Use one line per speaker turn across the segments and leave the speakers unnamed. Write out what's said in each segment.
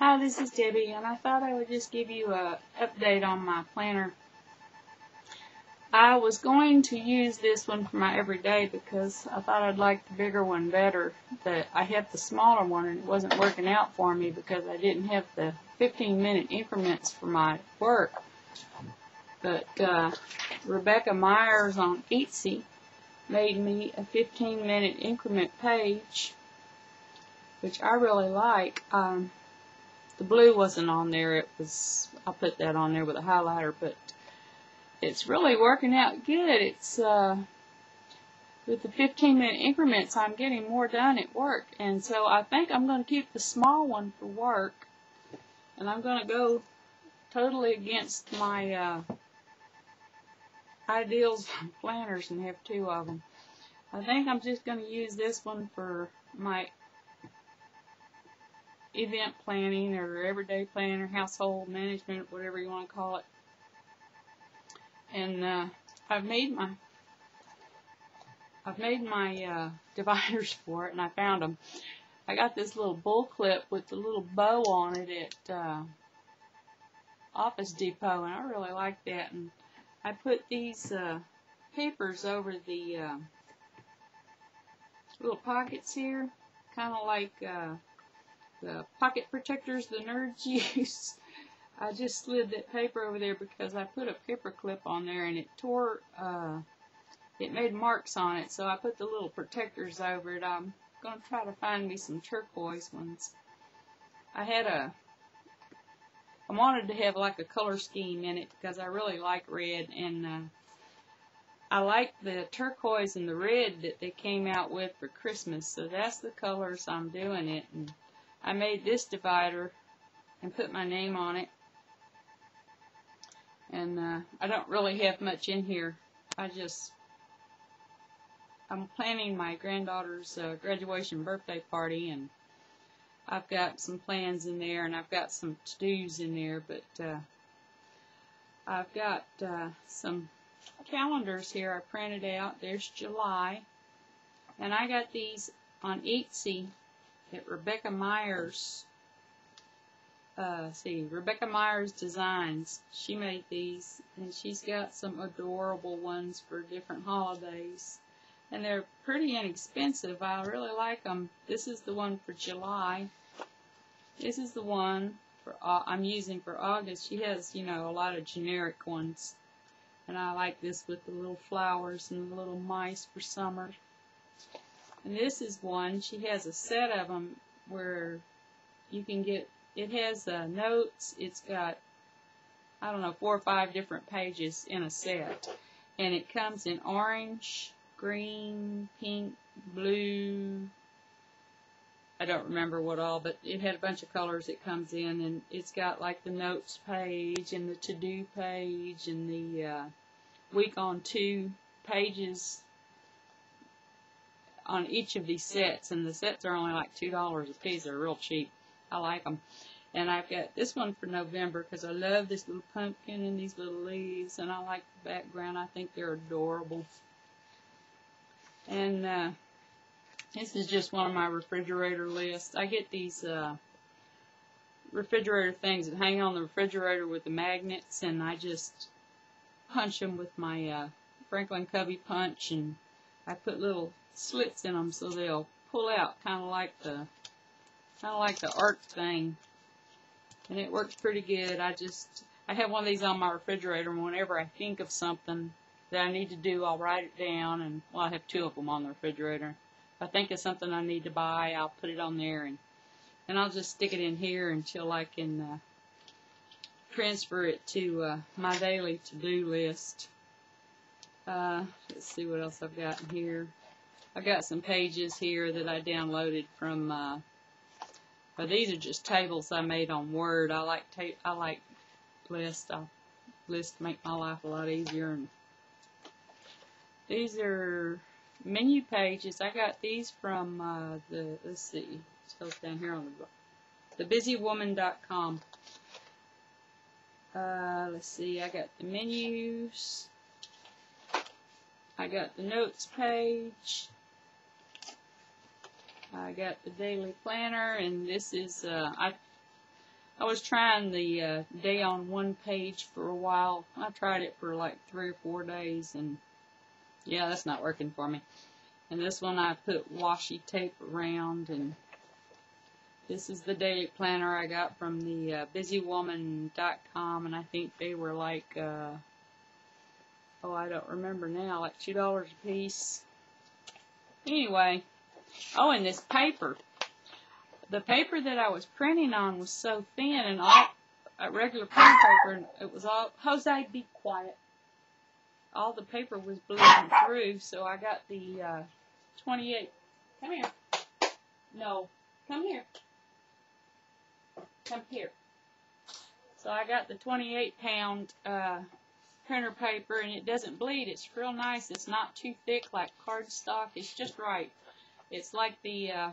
Hi, this is Debbie, and I thought I would just give you an update on my planner. I was going to use this one for my everyday because I thought I'd like the bigger one better, but I had the smaller one and it wasn't working out for me because I didn't have the 15-minute increments for my work. But Rebecca Myers on Etsy made me a 15-minute increment page, which I really like. The blue wasn't on there. I put that on there with a highlighter, but it's really working out good. It's with the 15-minute increments, I'm getting more done at work, and so I think I'm going to keep the small one for work, and I'm going to go totally against my ideals on planners and have two of them. I think I'm just going to use this one for my event planning or everyday planning or household management, whatever you want to call it. And I've made my dividers for it, and I found them. I got this little bull clip with the little bow on it at Office Depot, and I really like that. And I put these papers over the little pockets here, kind of like the pocket protectors the nerds use. I just slid that paper over there because I put a paper clip on there and it tore, it made marks on it, so I put the little protectors over it. I'm going to try to find me some turquoise ones. I wanted to have like a color scheme in it because I really like red, and I like the turquoise and the red that they came out with for Christmas, so that's the colors I'm doing it. And I made this divider and put my name on it, and I don't really have much in here. I'm planning my granddaughter's graduation birthday party, and I've got some plans in there, and I've got some to-dos in there, but I've got some calendars here I printed out. There's July, and I got these on Etsy at Rebecca Myers. Rebecca Myers Designs. She made these, and she's got some adorable ones for different holidays, and they're pretty inexpensive. I really like them. This is the one for July. This is the one for I'm using for August. She has, you know, a lot of generic ones, and I like this with the little flowers and the little mice for summer. And this is one, she has a set of them where you can get, it has notes, it's got, I don't know, 4 or 5 different pages in a set. And it comes in orange, green, pink, blue, I don't remember what all, but it had a bunch of colors it comes in. And it's got like the notes page and the to-do page and the week on 2 pages on each of these sets, and the sets are only like $2 a piece. They're real cheap. I like them. And I've got this one for November because I love this little pumpkin and these little leaves, and I like the background. I think they're adorable. And this is just one of my refrigerator lists. I get these refrigerator things that hang on the refrigerator with the magnets, and I just punch them with my Franklin Covey punch, and I put little slits in them so they'll pull out, kind of like the art thing, and it works pretty good. I have one of these on my refrigerator, and whenever I think of something that I need to do, I'll write it down. And well, I have 2 of them on the refrigerator. If I think of something I need to buy, I'll put it on there, and I'll just stick it in here until I can transfer it to my daily to-do list. Let's see what else I've got in here. I've got some pages here that I downloaded from, these are just tables I made on Word. I like lists. Lists make my life a lot easier. And these are menu pages. I got these from let's see, it tells down here on the busywoman.com. Let's see, I got the menus. I got the notes page. I got the daily planner, and this is, I was trying the day on one page for a while. I tried it for like 3 or 4 days, and yeah, that's not working for me. And this one I put washi tape around, and this is the daily planner I got from the busywoman.com, and I think they were like, oh, I don't remember now, like $2 a piece. Anyway, oh, and this paper. The paper that I was printing on was so thin, and all regular print paper, and it was all, Jose, be quiet. All the paper was bleeding through, so I got the 28. Come here. No, come here. Come here. So I got the 28-pound printer paper, and it doesn't bleed. It's real nice. It's not too thick like cardstock. It's just right. It's like the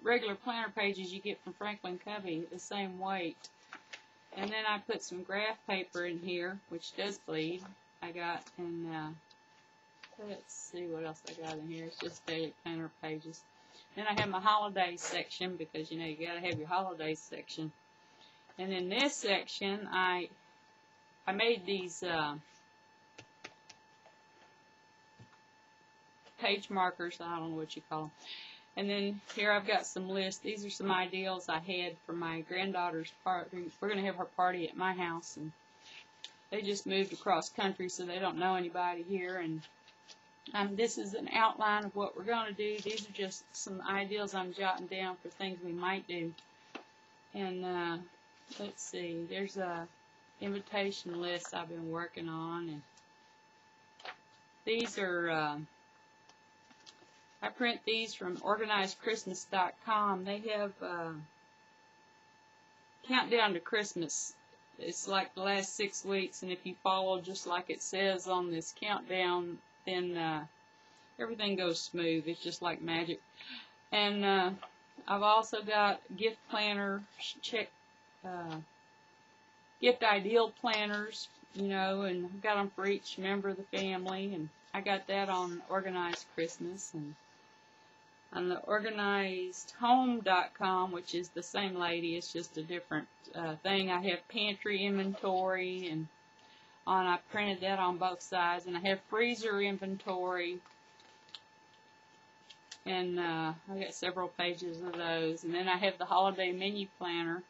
regular planner pages you get from Franklin Covey, the same weight. And then I put some graph paper in here, which does bleed. I got, and let's see what else I got in here. It's just daily planner pages. Then I have my holidays section, because you know you gotta have your holidays section. And in this section, I made these page markers. I don't know what you call them. And then here I've got some lists. These are some ideals I had for my granddaughter's party. We're going to have her party at my house, and they just moved across country, so they don't know anybody here. And this is an outline of what we're going to do. These are just some ideals I'm jotting down for things we might do. And let's see, there's a invitation list I've been working on, and these are I print these from organizedchristmas.com. They have countdown to Christmas. It's like the last 6 weeks, and if you follow just like it says on this countdown, then everything goes smooth. It's just like magic. And I've also got gift planner, gift ideal planners, you know, and I've got them for each member of the family, and I got that on Organized Christmas. And on the organizedhome.com, which is the same lady, it's just a different thing. I have pantry inventory, and I printed that on both sides. And I have freezer inventory, and I got several pages of those. And then I have the holiday menu planner,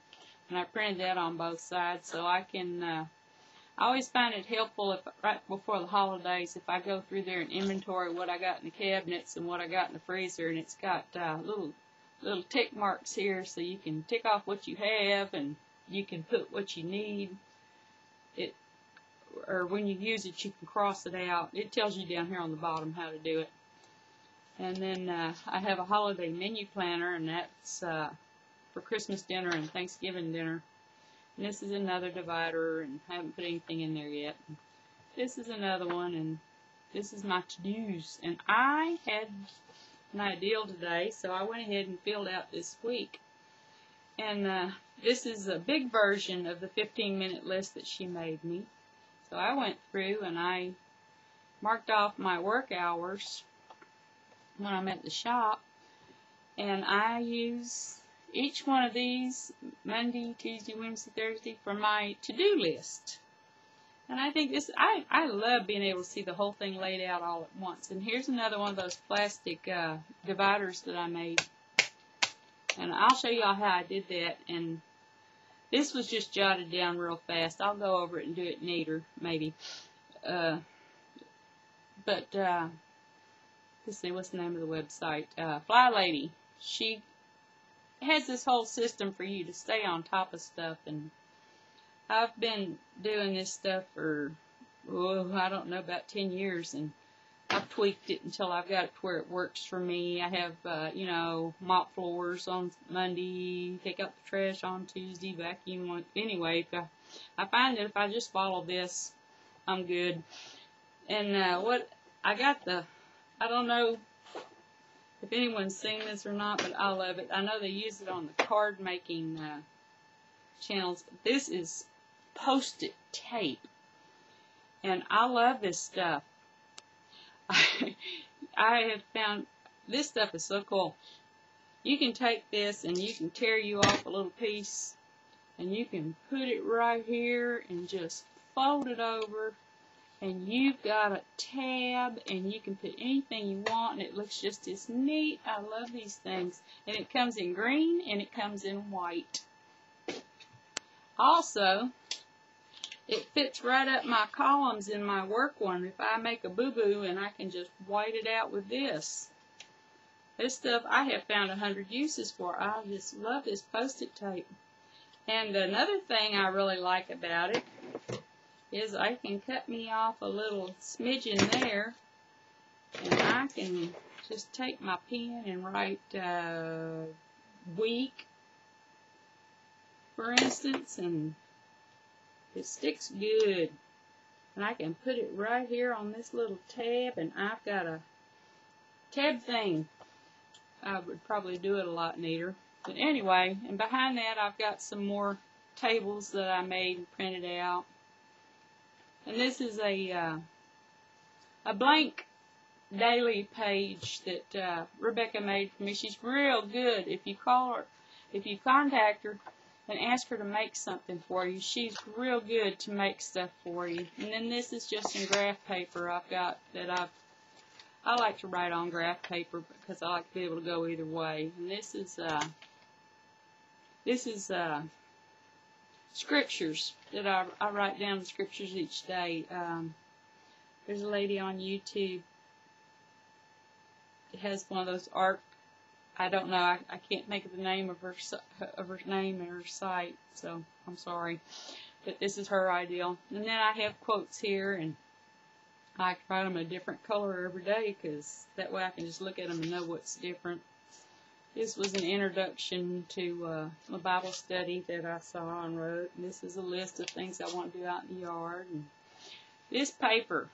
and I printed that on both sides, so I can. I always find it helpful if right before the holidays, if I go through there and inventory what I got in the cabinets and what I got in the freezer, and it's got little tick marks here, so you can tick off what you have, and you can put what you need. Or when you use it, you can cross it out. It tells you down here on the bottom how to do it. And then I have a holiday menu planner, and that's for Christmas dinner and Thanksgiving dinner. And this is another divider, and I haven't put anything in there yet. This is another one, and this is my to-dos. And I had an ideal today, so I went ahead and filled out this week. And this is a big version of the 15-minute list that she made me. So I went through and I marked off my work hours when I'm at the shop, and I use each one of these Monday, Tuesday, Wednesday, Thursday for my to-do list. And I think this, I love being able to see the whole thing laid out all at once. And here's another one of those plastic dividers that I made. And I'll show y'all how I did that. And this was just jotted down real fast. I'll go over it and do it neater, maybe. Let's see, what's the name of the website? Fly Lady. She has this whole system for you to stay on top of stuff, and I've been doing this stuff for, I don't know, about 10 years, and I've tweaked it until I've got it to where it works for me. I have, you know, mop floors on Monday, take out the trash on Tuesday, vacuum. Anyway, I find that if I just follow this, I'm good. And what I got I don't know if anyone's seen this or not, but I love it. I know they use it on the card making channels. This is Post-it tape, and I love this stuff. I have found this stuff is so cool. You can take this and you can tear you off a little piece And you can put it right here and just fold it over. And you've got a tab, and you can put anything you want, and it looks just as neat. I love these things. And it comes in green, and it comes in white. Also, it fits right up my columns in my work one. If I make a boo-boo, and I can just white it out with this. This stuff I have found 100 uses for. I just love this Post-it tape. And another thing I really like about it is I can cut me off a little smidgen there, and I can just take my pen and write week, for instance, and it sticks good. And I can put it right here on this little tab, and I've got a tab thing. I would probably do it a lot neater. But anyway, and behind that I've got some more tables that I made and printed out. And this is a blank daily page that Rebecca made for me. She's real good. If you call her, if you contact her and ask her to make something for you, she's real good to make stuff for you. And then this is just some graph paper I've got that I like to write on graph paper because I like to be able to go either way. And this is scriptures that I write down the scriptures each day. There's a lady on YouTube that has one of those art. I don't know. I can't think of the name of her name and her site, so I'm sorry. But this is her ideal. And then I have quotes here, and I like to write them a different color every day because that way I can just look at them and know what's different. This was an introduction to a Bible study that I saw and wrote. And this is a list of things I want to do out in the yard. And this paper,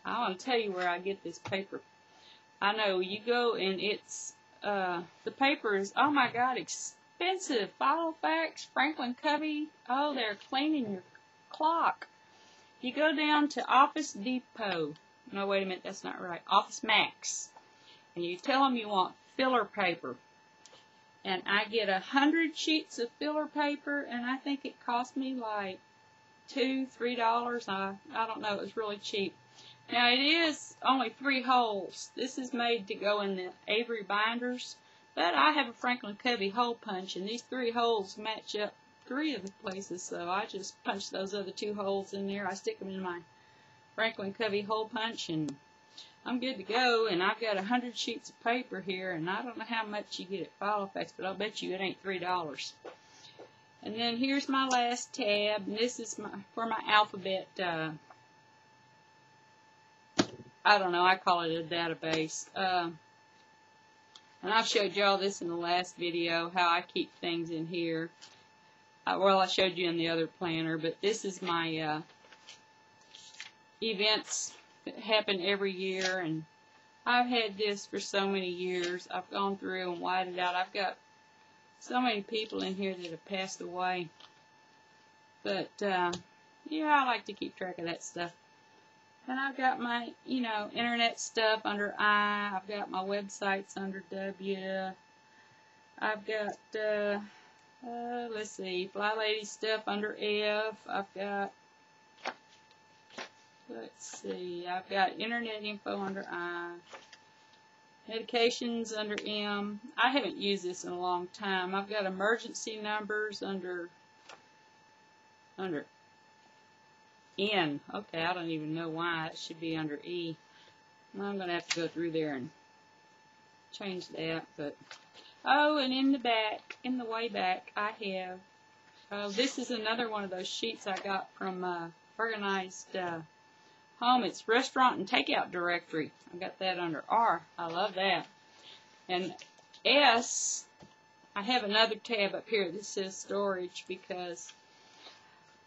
I want to tell you where I get this paper. I know you go and it's, the paper is, oh my God, expensive. Filofax, Franklin Covey, oh, they're cleaning your clock. You go down to Office Depot. No, wait a minute, that's not right. Office Max. And you tell them you want filler paper. And I get 100 sheets of filler paper, and I think it cost me like $2, $3. I don't know, it was really cheap. Now it is only 3 holes. This is made to go in the Avery binders, but I have a Franklin Covey hole punch, and these 3 holes match up 3 of the places, so I just punch those other 2 holes in there. I stick them in my Franklin Covey hole punch, and I'm good to go. And I've got 100 sheets of paper here, and I don't know how much you get at Filofax, but I'll bet you it ain't $3. And then here's my last tab, and this is for my alphabet. I don't know, I call it a database. And I've showed y'all this in the last video, how I keep things in here. Well, I showed you in the other planner, but this is my events that happen every year, and I've had this for so many years. I've gone through and whited out. I've got so many people in here that have passed away. But, yeah, I like to keep track of that stuff. And I've got my, internet stuff under I. I've got my websites under W. I've got, let's see, Fly Lady stuff under F. I've got, let's see, I've got internet info under I. Medications under M. I haven't used this in a long time. I've got emergency numbers under N. Okay, I don't even know why it should be under E. I'm going to have to go through there and change that. But oh, and in the back, in the way back, I have, this is another one of those sheets I got from Organized Home. It's Restaurant and Takeout Directory. I got that under R. I love that. And S, I have another tab up here that says Storage, because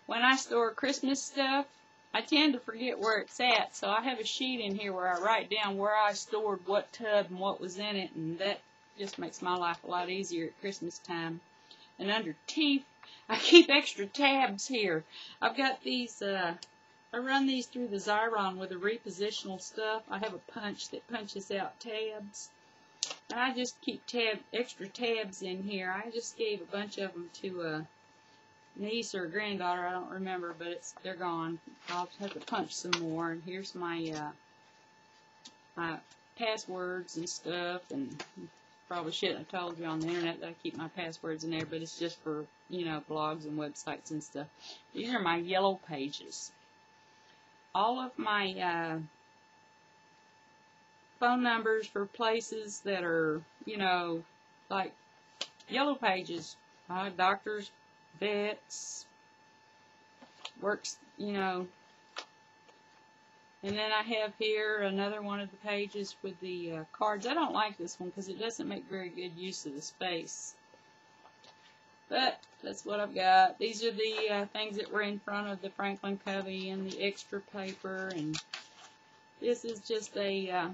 when I store Christmas stuff, I tend to forget where it's at, so I have a sheet in here where I write down where I stored what tub and what was in it, and that just makes my life a lot easier at Christmas time. And under T, I keep extra tabs here. I've got these, I run these through the Xyron with the repositional stuff. I have a punch that punches out tabs. And I just keep extra tabs in here. I just gave a bunch of them to niece or granddaughter, I don't remember, but they're gone. I'll have to punch some more. And here's my my passwords and stuff, and probably shouldn't have told you on the internet that I keep my passwords in there, but it's just for, you know, blogs and websites and stuff. These are my yellow pages. All of my phone numbers for places that are, you know, like yellow pages, doctors, vets, works, you know. And then I have here another one of the pages with the cards. I don't like this one because it doesn't make very good use of the space. But that's what I've got. These are the things that were in front of the Franklin Covey and the extra paper. And this is just a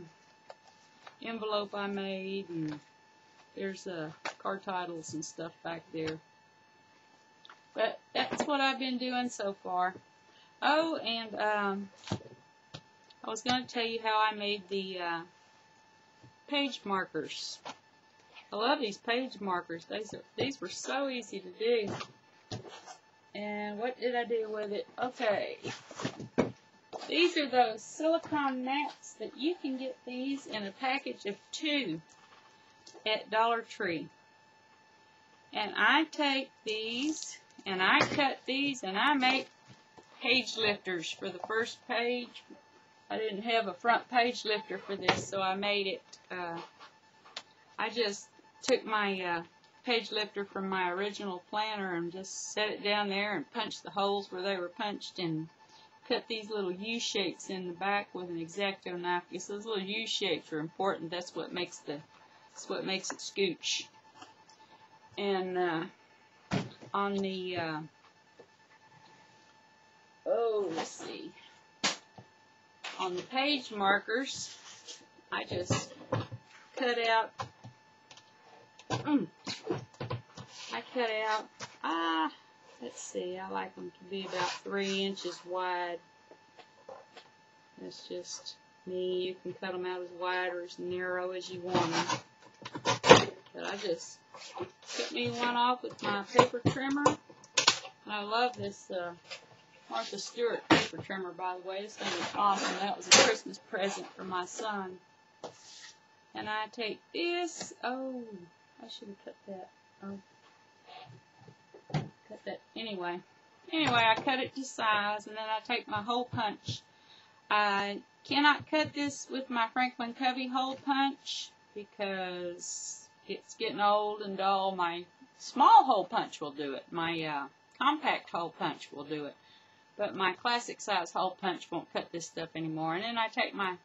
envelope I made. And there's card titles and stuff back there. But that's what I've been doing so far. Oh, and I was going to tell you how I made the page markers. I love these page markers. These were so easy to do. And what did I do with it? Okay. These are those silicone mats that you can get these in a package of 2 at Dollar Tree. And I take these and I cut these and I make page lifters for the first page. I didn't have a front page lifter for this, so I made it. I just took my page lifter from my original planner and just set it down there and punched the holes where they were punched and cut these little U shapes in the back with an X-Acto knife. Because those little U shapes are important. That's what makes it scooch. And on the let's see. On the page markers, I just cut out, let's see, I like them to be about 3 inches wide. That's just me. You can cut them out as wide or as narrow as you want them. But I just cut me one off with my paper trimmer. And I love this Martha Stewart paper trimmer, by the way. This thing is awesome. That was a Christmas present for my son. And I take this. Oh, I should have cut that. Oh, cut that. Anyway, I cut it to size, and then I take my hole punch. I cannot cut this with my Franklin Covey hole punch because it's getting old and dull. My small hole punch will do it. My compact hole punch will do it. But my classic size hole punch won't cut this stuff anymore. And then I take my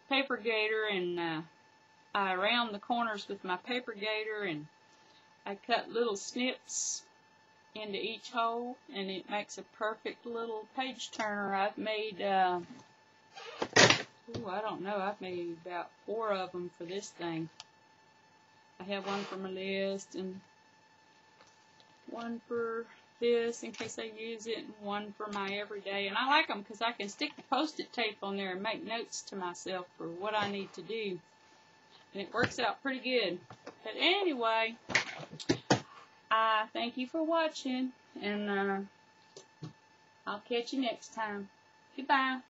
paper gator and I round the corners with my paper gator and I cut little snips into each hole, and it makes a perfect little page turner. I've made, I don't know, I've made about 4 of them for this thing. I have one for my list and one for this in case I use it, and one for my everyday. And I like them because I can stick the Post-it tape on there and make notes to myself for what I need to do. And it works out pretty good. But anyway, I thank you for watching, and I'll catch you next time. Goodbye.